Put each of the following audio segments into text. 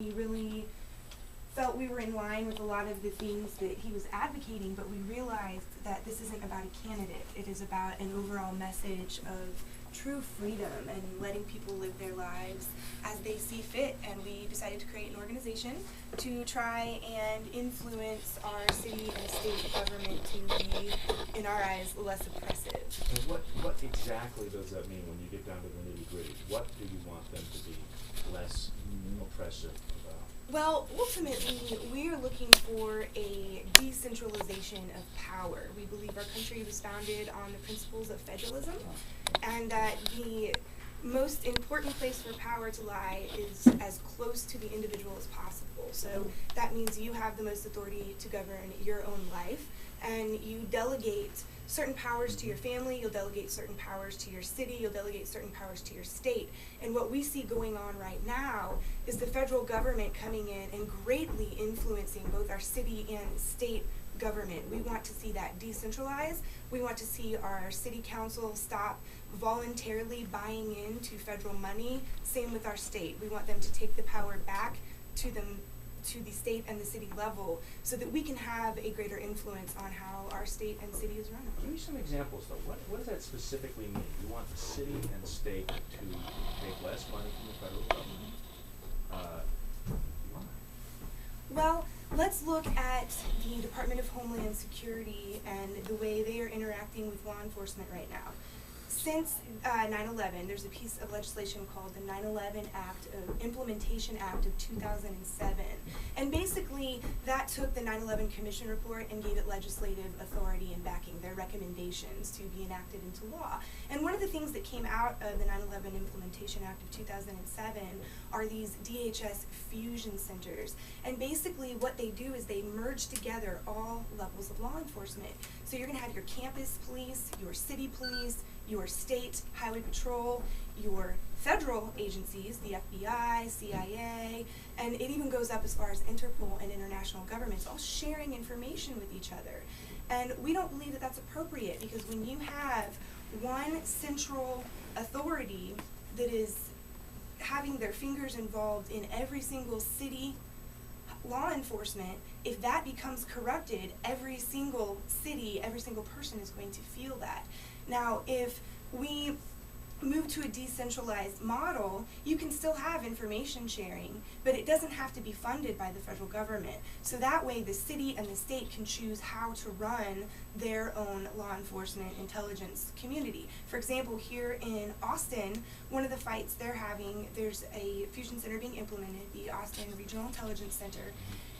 We really felt we were in line with a lot of the things that he was advocating, but we realized that this isn't about a candidate. It is about an overall message of true freedom and letting people live their lives as they see fit. And we decided to create an organization to try and influence our city and state government to be, in our eyes, less oppressive. And what exactly does that mean when you get down to the nitty-gritty? What do you want them to be less oppressive about? Well, ultimately, we are looking for a decentralization of power. We believe our country was founded on the principles of federalism, and that the most important place for power to lie is as close to the individual as possible. So that means you have the most authority to govern your own life, and you delegate certain powers to your family, you'll delegate certain powers to your city, you'll delegate certain powers to your state. And what we see going on right now is the federal government coming in and greatly influencing both our city and state government. We want to see that decentralized. We want to see our city council stop voluntarily buying into federal money. Same with our state. We want them to take the power back to the state and the city level so that we can have a greater influence on how our state and city is run. Give me some examples, though. What does that specifically mean? You want the city and state to take less money from the federal government? Why? Well, let's look at the Department of Homeland Security and the way they are interacting with law enforcement right now. Since 9/11, there's a piece of legislation called the 9/11 Implementation Act of 2007. And basically, that took the 9/11 Commission report and gave it legislative authority and backing, their recommendations to be enacted into law. And one of the things that came out of the 9/11 Implementation Act of 2007 are these DHS fusion centers. And basically what they do is they merge together all levels of law enforcement. So you're going to have your campus police, your city police, your state highway patrol, your federal agencies, the FBI, CIA, and it even goes up as far as Interpol and international governments, all sharing information with each other. And we don't believe that that's appropriate, because when you have one central authority that is having their fingers involved in every single city law enforcement, if that becomes corrupted, every single city, every single person is going to feel that. Now, if we move to a decentralized model, you can still have information sharing, but it doesn't have to be funded by the federal government. So that way the city and the state can choose how to run their own law enforcement intelligence community. For example, here in Austin, one of the fights they're having, there's a fusion center being implemented, the Austin Regional Intelligence Center,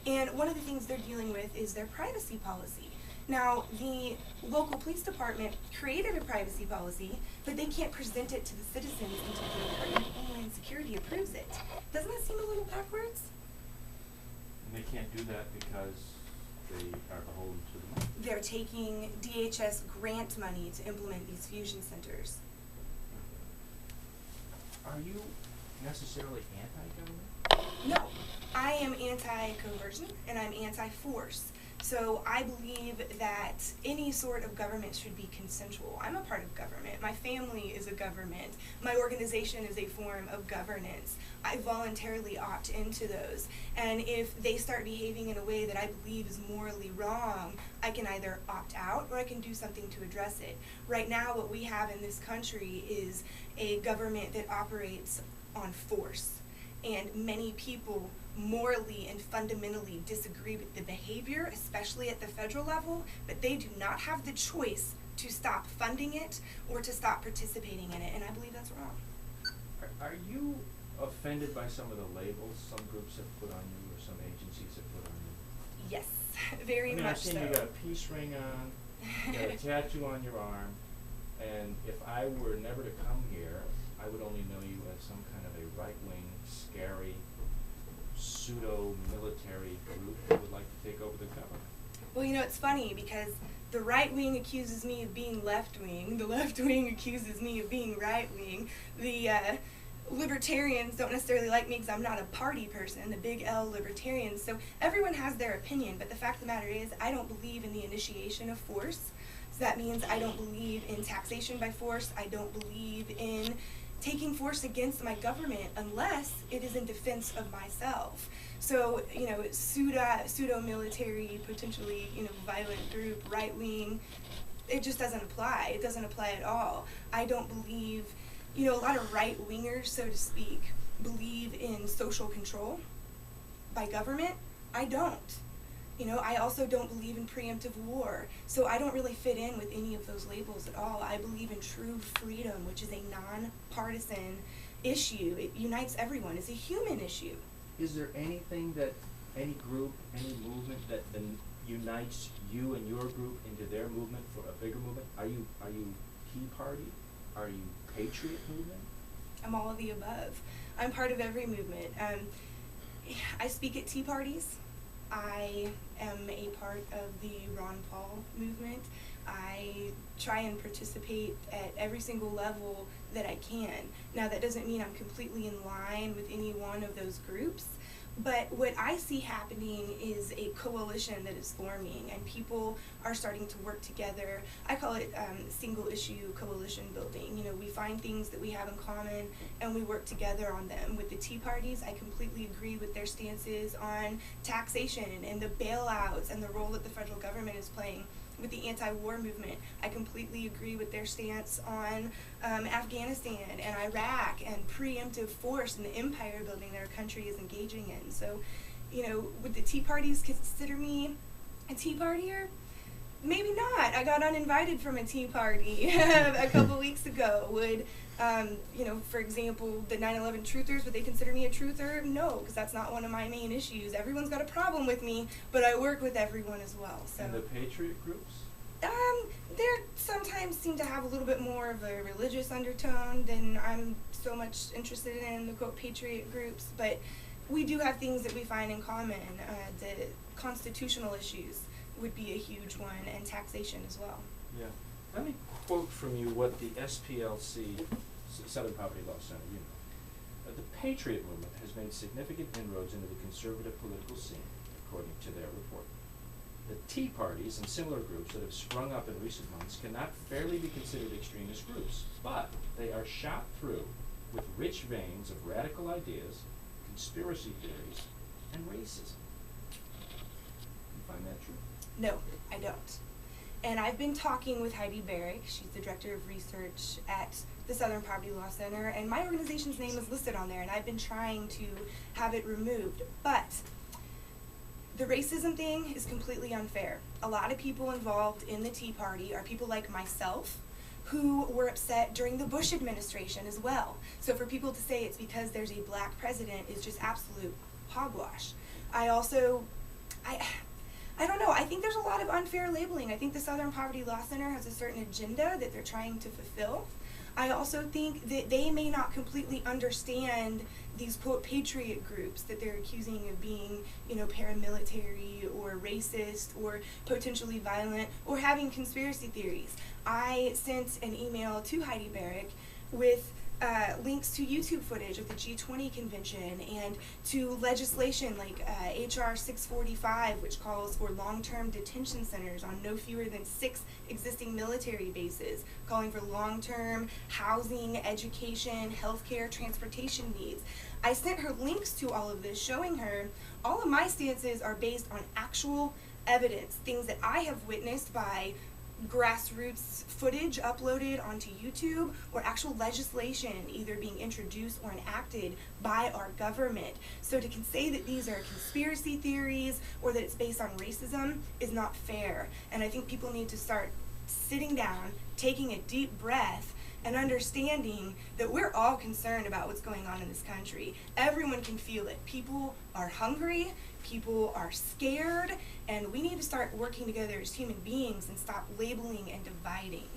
and one of the things they're dealing with is their privacy policy. Now, the local police department created a privacy policy, but they can't present it to the citizens until the Department of Homeland Security approves it. Doesn't that seem a little backwards? And they can't do that because they are beholden to the money. They're taking DHS grant money to implement these fusion centers. Are you necessarily anti-government? No, I am anti-coercion and I'm anti-force. So I believe that any sort of government should be consensual. I'm a part of government. My family is a government. My organization is a form of governance. I voluntarily opt into those. And if they start behaving in a way that I believe is morally wrong, I can either opt out or I can do something to address it. Right now, what we have in this country is a government that operates on force. And many people morally and fundamentally disagree with the behavior, especially at the federal level, but they do not have the choice to stop funding it or to stop participating in it, and I believe that's wrong. Are you offended by some of the labels some groups have put on you or some agencies have put on you? Yes, very much I've seen so. you got a peace ring on, you got a tattoo on your arm, and if I were never to come here, I would only know you as some kind of a right-wing, scary, pseudo-military group that would like to take over the government. Well, you know, it's funny because the right wing accuses me of being left wing, the left wing accuses me of being right wing, the libertarians don't necessarily like me because I'm not a party person, the big L libertarians, so everyone has their opinion, but the fact of the matter is I don't believe in the initiation of force. So that means I don't believe in taxation by force, I don't believe in taking force against my government unless it is in defense of myself. So, pseudo-military, potentially, violent group, right wing, it just doesn't apply. It doesn't apply at all. I don't believe, a lot of right-wingers, so to speak, believe in social control by government. I don't. I also don't believe in preemptive war. So I don't really fit in with any of those labels at all. I believe in true freedom, which is a non-partisan issue. It unites everyone. It's a human issue. Is there anything that any group, any movement that then unites you and your group into their movement for a bigger movement? Are you Tea Party? Are you Patriot movement? I'm all of the above. I'm part of every movement. I speak at tea parties. I am a part of the Ron Paul movement. I try and participate at every single level that I can. Now, that doesn't mean I'm completely in line with any one of those groups, but what I see happening is a coalition that is forming, and people are starting to work together. I call it single issue coalition building. We find things that we have in common, and we work together on them. With the Tea Parties, I completely agree with their stances on taxation and the bailouts and the role that the federal government is playing. With the anti-war movement, I completely agree with their stance on Afghanistan and Iraq and preemptive force and the empire building that our country is engaging in. So, would the Tea Parties consider me a Tea Partier? Maybe not. I got uninvited from a Tea Party a couple weeks ago. Would, for example, the 9/11 truthers, would they consider me a truther? No, because that's not one of my main issues. Everyone's got a problem with me, but I work with everyone as well. So. And the Patriot groups? They sometimes seem to have a little bit more of a religious undertone than I'm so much interested in the quote Patriot groups, but we do have things that we find in common. The constitutional issues would be a huge one, and taxation as well. Yeah. Let me quote from you what the SPLC, Southern Poverty Law Center, the Patriot movement has made significant inroads into the conservative political scene, according to their report. The Tea Parties and similar groups that have sprung up in recent months cannot fairly be considered extremist groups, but they are shot through with rich veins of radical ideas, conspiracy theories, and racism. You find that true? No, I don't. And I've been talking with Heidi Barrick. She's the director of research at the Southern Poverty Law Center, and my organization's name is listed on there, and I've been trying to have it removed. But the racism thing is completely unfair. A lot of people involved in the Tea Party are people like myself who were upset during the Bush administration as well. So for people to say it's because there's a black president is just absolute hogwash. I don't know. I think there's a lot of unfair labeling. I think the Southern Poverty Law Center has a certain agenda that they're trying to fulfill. I also think that they may not completely understand these quote patriot groups that they're accusing of being, paramilitary or racist or potentially violent or having conspiracy theories. I sent an email to Heidi Barrick with links to YouTube footage of the G20 convention and to legislation like HR 645, which calls for long-term detention centers on no fewer than 6 existing military bases, calling for long-term housing, education, healthcare, transportation needs. I sent her links to all of this, showing her all of my stances are based on actual evidence, things that I have witnessed by grassroots footage uploaded onto YouTube or actual legislation either being introduced or enacted by our government. So to say that these are conspiracy theories or that it's based on racism is not fair. And I think people need to start sitting down, taking a deep breath, and understanding that we're all concerned about what's going on in this country. Everyone can feel it. People are hungry, people are scared, and we need to start working together as human beings and stop labeling and dividing.